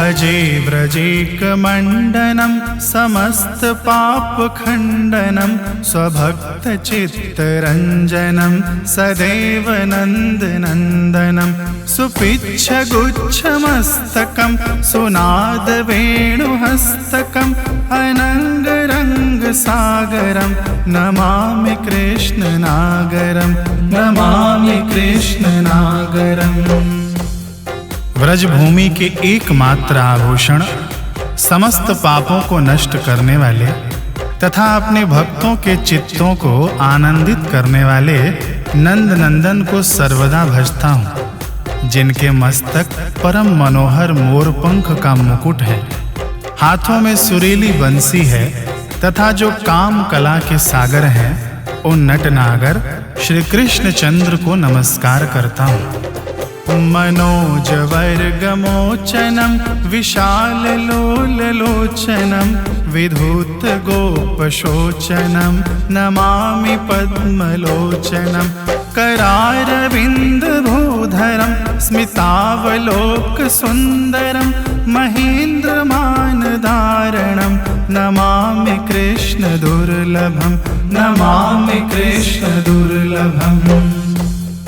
भजे व्रजेकमण्डनं समस्तपापखण्डनं स्वभक्तचित्तरञ्जनं सदैव नन्दनन्दनं सुपिच्छगुच्छमस्तकं सुनादवेणुहस्तकम् अनङ्गरङ्गसागरं नमामि कृष्णनागरं नमामि कृष्णनागरम्। व्रजभूमि के एकमात्र आभूषण, समस्त पापों को नष्ट करने वाले तथा अपने भक्तों के चित्तों को आनंदित करने वाले नंद नंदन को सर्वदा भजता हूँ, जिनके मस्तक परम मनोहर मोरपंख का मुकुट है, हाथों में सुरीली बंसी है तथा जो काम कला के सागर हैं, उन नटनागर श्री कृष्ण चंद्र को नमस्कार करता हूँ। मनोजवर्गमोचनं विशाललोललोचनं विधूतगोपशोचनं नमामि पद्मलोचनं करारविन्दभूधरं स्मितावलोकसुन्दरं महेन्द्रमानधारणं नमामि कृष्णदुर्लभं नमामि कृष्णदुर्लभम्।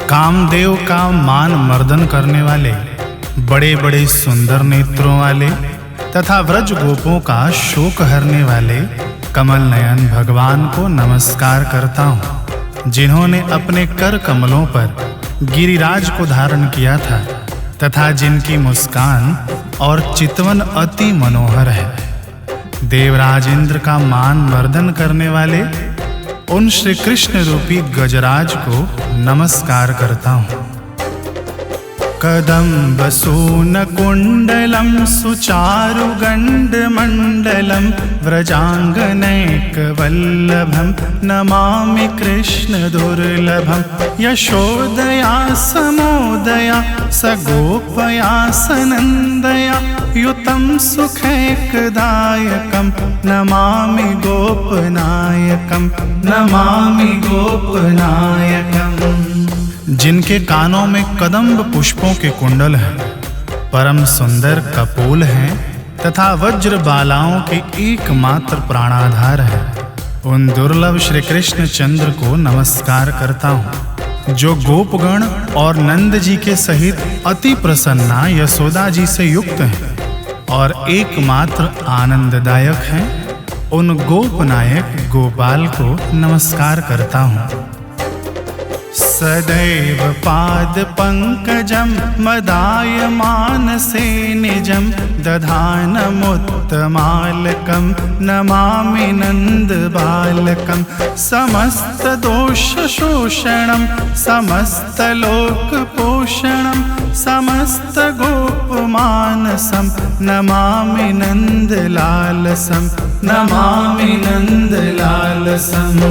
कामदेव का मान मर्दन करने वाले, बड़े बड़े सुंदर नेत्रों वाले तथा व्रज गोपों का शोक हरने वाले कमल नयन भगवान को नमस्कार करता हूँ, जिन्होंने अपने कर कमलों पर गिरिराज को धारण किया था तथा जिनकी मुस्कान और चितवन अति मनोहर है। देवराज इंद्र का मान मर्दन करने वाले उन श्री कृष्ण रूपी गजराज को नमस्कार करता हूँ। कदम्बसूनकुण्डलं सुचारुगण्डमण्डलं व्रजाङ्गनैकवल्लभं नमामि कृष्णदुर्लभं। यशोदया समोदया सगोपया सनन्दया युतं सुखैकदायकं नमामि गोपनायकं नमामि गोपनायकम्। जिनके कानों में कदम्ब पुष्पों के कुंडल हैं, परम सुंदर कपोल हैं तथा वज्र बालाओं के एकमात्र प्राणाधार है, उन दुर्लभ श्री कृष्ण चंद्र को नमस्कार करता हूँ, जो गोपगण और नंद जी के सहित अति प्रसन्ना यशोदा जी से युक्त हैं और एकमात्र आनंददायक हैं। उन गोपनायक गोपाल को नमस्कार करता हूँ। सदैव पादपङ्कजं मदायमानसे निजं दधानमुत्तमालकं नमामि नन्दबालकं। समस्तदोषशोषणं समस्तलोकपोषणं समस्तगोपमानसं नमामि नन्दलालसं नमामि नन्दलालसम्।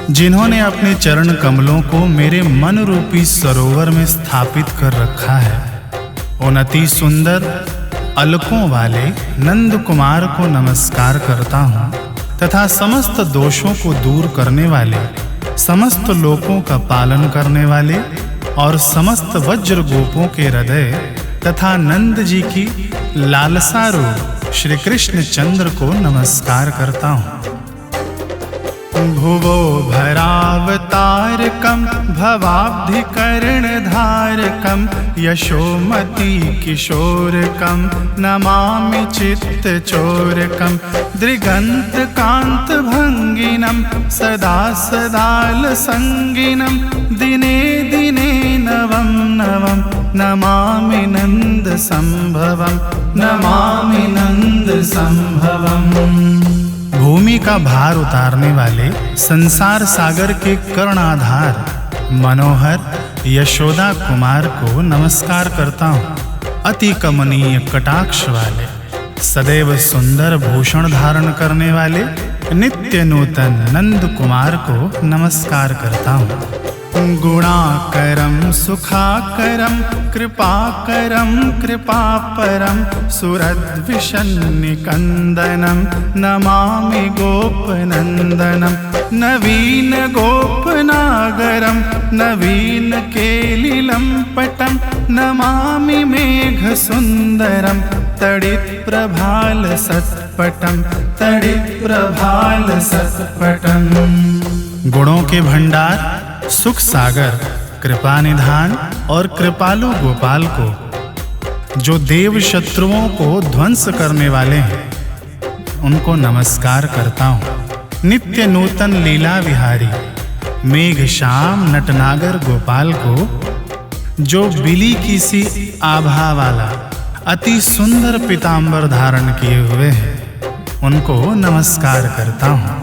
जिन्होंने अपने चरण कमलों को मेरे मन रूपी सरोवर में स्थापित कर रखा है, उन अति सुंदर अलकों वाले नंद कुमार को नमस्कार करता हूँ तथा समस्त दोषों को दूर करने वाले, समस्त लोकों का पालन करने वाले और समस्त वज्र गोपों के हृदय तथा नंद जी की लालसा रूप श्री कृष्ण चंद्र को नमस्कार करता हूँ। भुवो भरावतारकं भवाब्धिकर्णधारकं यशोमती किशोरकं नमामि चित्तचोरकं। दृगन्तकान्तभङ्गिनं सदा सदालसङ्गिनं दिने दिने नवं नवं नमामि नन्दसम्भवं नमामि नन्दसम्भवम्। भूमि का भार उतारने वाले संसार सागर के कर्णाधार मनोहर यशोदा कुमार को नमस्कार करता हूँ। अति कमनीय कटाक्ष वाले, सदैव सुंदर भूषण धारण करने वाले नित्य नूतन नंद कुमार को नमस्कार करता हूँ। गुणाकरं सुखाकरं कृपाकरं कृपापरं सुरद्विषन्निकन्दनं नमामि गोपनन्दनं नवीन गोपनागरं नवीन केलिलम्पटं नमामि मेघसुन्दरं तडित्प्रभालसत्पटं तडित्प्रभालसत्पटं। गुणों के भंडार, सुख सागर, कृपा निधान और कृपालु गोपाल को, जो देव शत्रुओं को ध्वंस करने वाले हैं, उनको नमस्कार करता हूँ। नित्य नूतन लीला विहारी मेघ श्याम नटनागर गोपाल को, जो बिली की सी आभा वाला अति सुंदर पीतांबर धारण किए हुए हैं, उनको नमस्कार करता हूँ।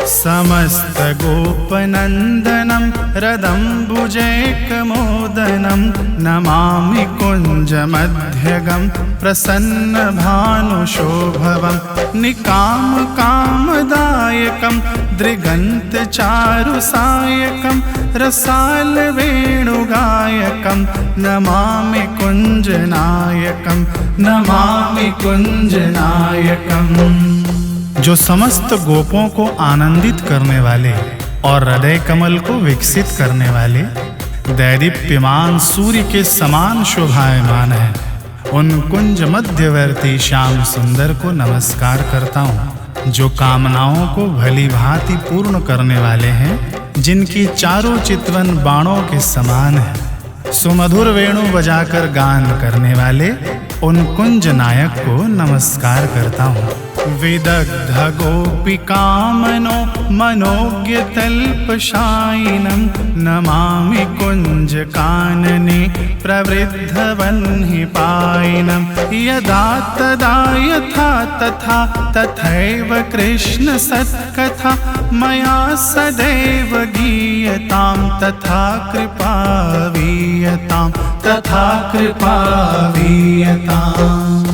समस्त गोपनंदनं रदम्बुजैकमोदनं नमामि कुञ्जमध्यगं प्रसन्नभानुशोभवं निकामकामदायकं दृगन्तचारुसायकं रसालवेणुगायकं नमामि कुञ्जनायकं नमामि कुञ्जनायकं। जो समस्त गोपों को आनंदित करने वाले और हृदय कमल को विकसित करने वाले दैदीप्यमान सूर्य के समान शोभायमान है, उन कुंज मध्यवर्ती श्याम सुंदर को नमस्कार करता हूँ, जो कामनाओं को भली भांति पूर्ण करने वाले हैं, जिनकी चारों चितवन बाणों के समान है, सुमधुर वेणु बजाकर गान करने वाले उन कुंज नायक को नमस्कार करता हूँ। विदग्ध गोपिकामनो मनोज्ञतल्पशायिनं नमामि कुञ्जकानने प्रवृद्धवह्निपायिनं यदा तदा यथा तथा तथैव कृष्ण सत्कथा मया सदैव गीयतां तथा कृपा वीयतां तथा कृपा वीयताम्।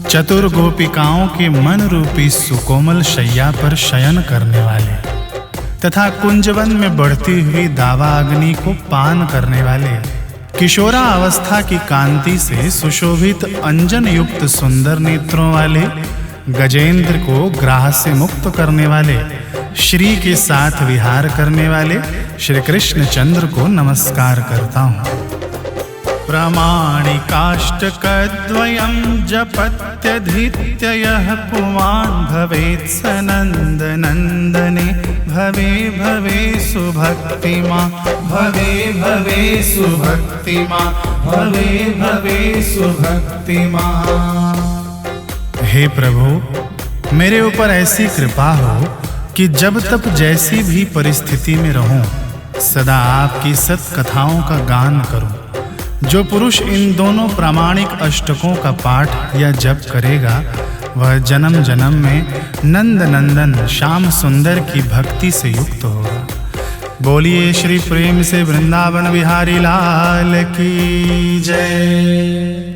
चतुर गोपिकाओं के मन रूपी सुकोमल शैया पर शयन करने वाले तथा कुंजवन में बढ़ती हुई दावा अग्नि को पान करने वाले, किशोरा अवस्था की कांति से सुशोभित अंजन युक्त सुंदर नेत्रों वाले, गजेंद्र को ग्राह से मुक्त करने वाले, श्री के साथ विहार करने वाले श्री कृष्ण चंद्र को नमस्कार करता हूँ। प्रमाणिकाष्टकद्वयं जपत्यधीत्य यः पुमान् भवेत् स नन्दनन्दने भवे भवे सुभक्तिमान् भवे भवे सुभक्तिमान् भवे भवे सुभक्तिमान्। हे प्रभु, मेरे ऊपर ऐसी कृपा हो कि जब तक जैसी भी परिस्थिति में रहूं, सदा आपकी सत कथाओं का गान करूं। जो पुरुष इन दोनों प्रामाणिक अष्टकों का पाठ या जप करेगा, वह जन्म जन्म में नंद नंदन श्याम सुंदर की भक्ति से युक्त होगा। बोलिए श्री प्रेम से वृंदावन बिहारी लाल की जय।